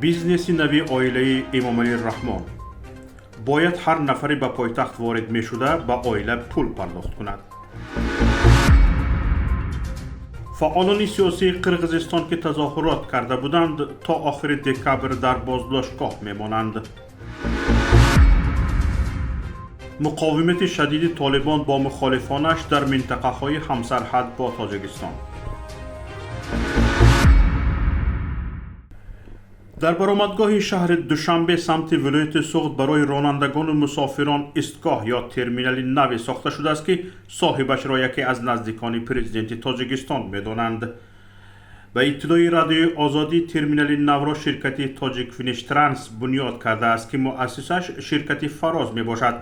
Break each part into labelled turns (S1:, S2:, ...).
S1: بیزنس نوی آیله امامعلی رحمان باید هر نفری به پایتخت وارد می شده به آیله پول پرداخت کند. فعالان سیاسی قرغیزستان که تظاهرات کرده بودند تا آخر دکبر در بازداشتگاه می مانند. مقاومت شدید طالبان با مخالفانش در منطقه های همسرحد با تاجیکستان. در برآمدگاه شهر دوشنبه سمت ولایت سوخت برای رانندگان و مسافران ایستگاه یا ترمینال نو ساخته شده است که صاحبش را یکی از نزدیکان پرزیدنت تاجیکستان می‌دانند. به اطلاع رادیوی آزادی ترمینال نو را شرکت تاجیک فینیش ترانس بنیاد کرده است که مؤسسش شرکت فراز میباشد.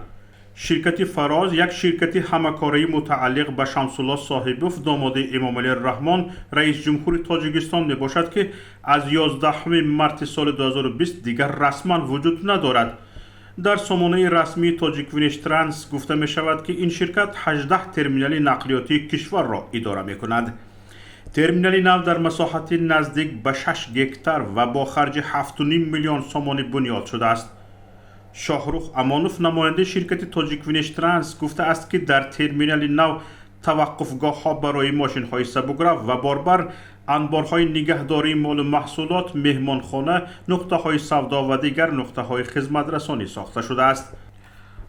S1: شرکت فراز یک شرکت همکاری متعلق به شمس الله صاحبوف داماد امامعلی رحمان رئیس جمهور تاجیکستان می باشد که از 11 مارس سال 2020 دیگر رسما وجود ندارد. در سامانه رسمی تاجیک فینیش ترانس گفته می شود که این شرکت 18 ترمینال نقلیاتی کشور را اداره می کند. ترمینال نو در مساحت نزدیک به 6 گکتار و با خرج 7.5 میلیون سوم بنیاد شده است. شاهرخ امانوف نماینده شرکت تاجیک فینیش ترانس گفته است که در ترمینال نو توقفگاه ها برای ماشین های سبکرو و باربر، انبارهای نگهداری مال و محصولات، مهمانخانه، نقطه های سودا و دیگر نقطه های خدمت رسانی ساخته شده است.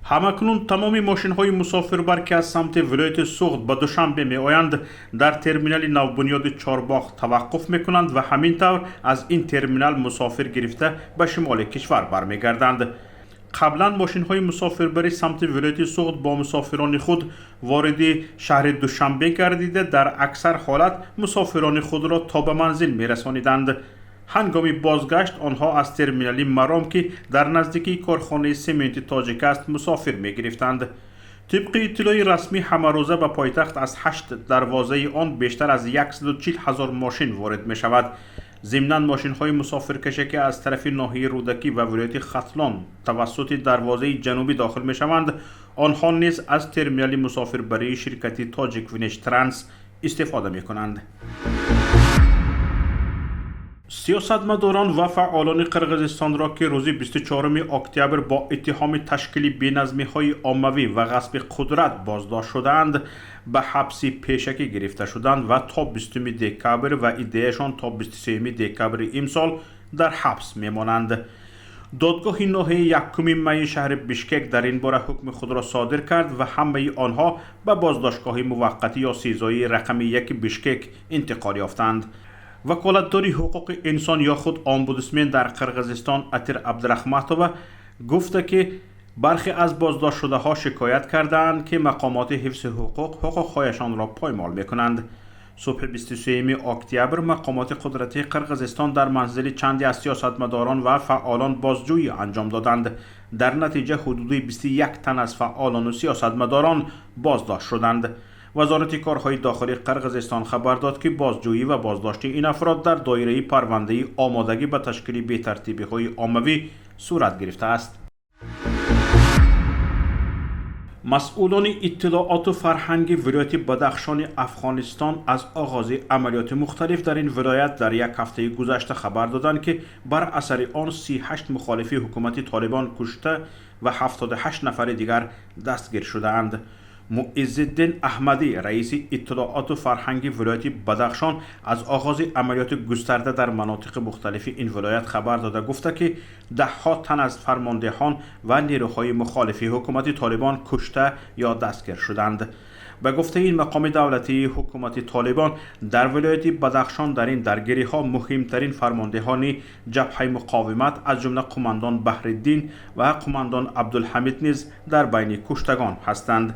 S1: همکنون تمام ماشین های مسافربر که از سمت ولایت سوخت به دوشنبه می آیند در ترمینال نو بنیاد چارباغ توقف می کنند و همین طور از این ترمینال مسافر گرفته به شمال کشور برمیگردند. قبلا ماشین های مسافربری سمت ولایت سوخت با مسافران خود وارد شهر دوشنبه گردیده در اکثر حالت مسافران خود را تا به منزل می رسانیدند. هنگام بازگشت آنها از ترمینال مرام که در نزدیکی کارخانه سمنت تاجیک است مسافر می گرفتند. طبق اطلاع رسمی همه روزه به پایتخت از 8 دروازه آن بیشتر از 140,000 ماشین وارد می شود. ضمناً ماشین های مسافرکش که از طرف ناحیه رودکی و ولایت ختلان توسط دروازه جنوبی داخل می شوند، آنها نیز از ترمینال مسافربری شرکت تاجیک فینیش ترانس استفاده می کنند. سیاستمداران و فعالان قرغیزستان را که روز 24 اکتبر با اتهام تشکیل بی‌نظمی‌های عمومی و غصب قدرت بازداشت شدند به حبس پیشکی گرفته شدند و تا 20 دکبر و ایدهشان تا 23 دکبر امسال در حبس میمانند. دادگاه ناحیه 1 می شهر بشکک در این باره حکم خود را صادر کرد و همه آنها به بازداشتگاه موقتی یا سیزایی رقم 1 بشکک انتقال یافتند. وکالتداری حقوق انسان یا خود امبودسمن در قرغیزستان اتر عبدالرحمتووا گفته که برخی از بازداشت شده ها شکایت کردند که مقامات حفظ حقوقهایشان را پایمال میکنند. صبح 23 اکتبر مقامات قدرتی قرغیزستان در منزل چندی از سیاستمداران و فعالان بازجویی انجام دادند. در نتیجه حدود 21 تن از فعالان و سیاستمداران بازداشت شدند. وزارت کارهای داخلی قرغیزستان خبر داد که بازجویی و بازداشت این افراد در دایره پرونده آمادگی به تشکیل بی‌ترتیبی‌های عمومی صورت گرفته است. مسئولان اطلاعات و فرهنگ ولایت بدخشان افغانستان از آغاز عملیات مختلف در این ولایت در یک هفته گذشته خبر دادند که بر اثر آن 38 مخالف حکومت طالبان کشته و 78 نفر دیگر دستگیر شده‌اند. معزالدین احمدی رئیس اطلاعات و فرهنگ ولایت بدخشان از آغاز عملیات گسترده در مناطق مختلف این ولایت خبر داده گفته که 10 تن از فرماندهان و نیروهای مخالف حکومت طالبان کشته یا دستگیر شدند. به گفته این مقام دولتی حکومت طالبان در ولایت بدخشان در این درگیری ها مهمترین فرماندهان جبهه مقاومت از جمله قماندان بحرالدین و قماندان عبدالحمید نیز در بین کشتگان هستند.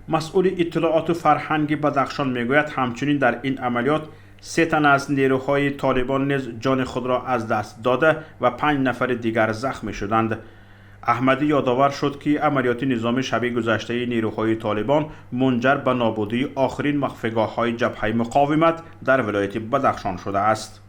S1: مسئول اطلاعات و فرهنگ بدخشان میگوید همچنین در این عملیات 3 تن از نیروهای طالبان نیز جان خود را از دست داده و 5 نفر دیگر زخمی شدند. احمدی یادآور شد که عملیات نظامی شب گذشته نیروهای طالبان منجر به نابودی آخرین مخفیگاه‌های جبهه مقاومت در ولایت بدخشان شده است.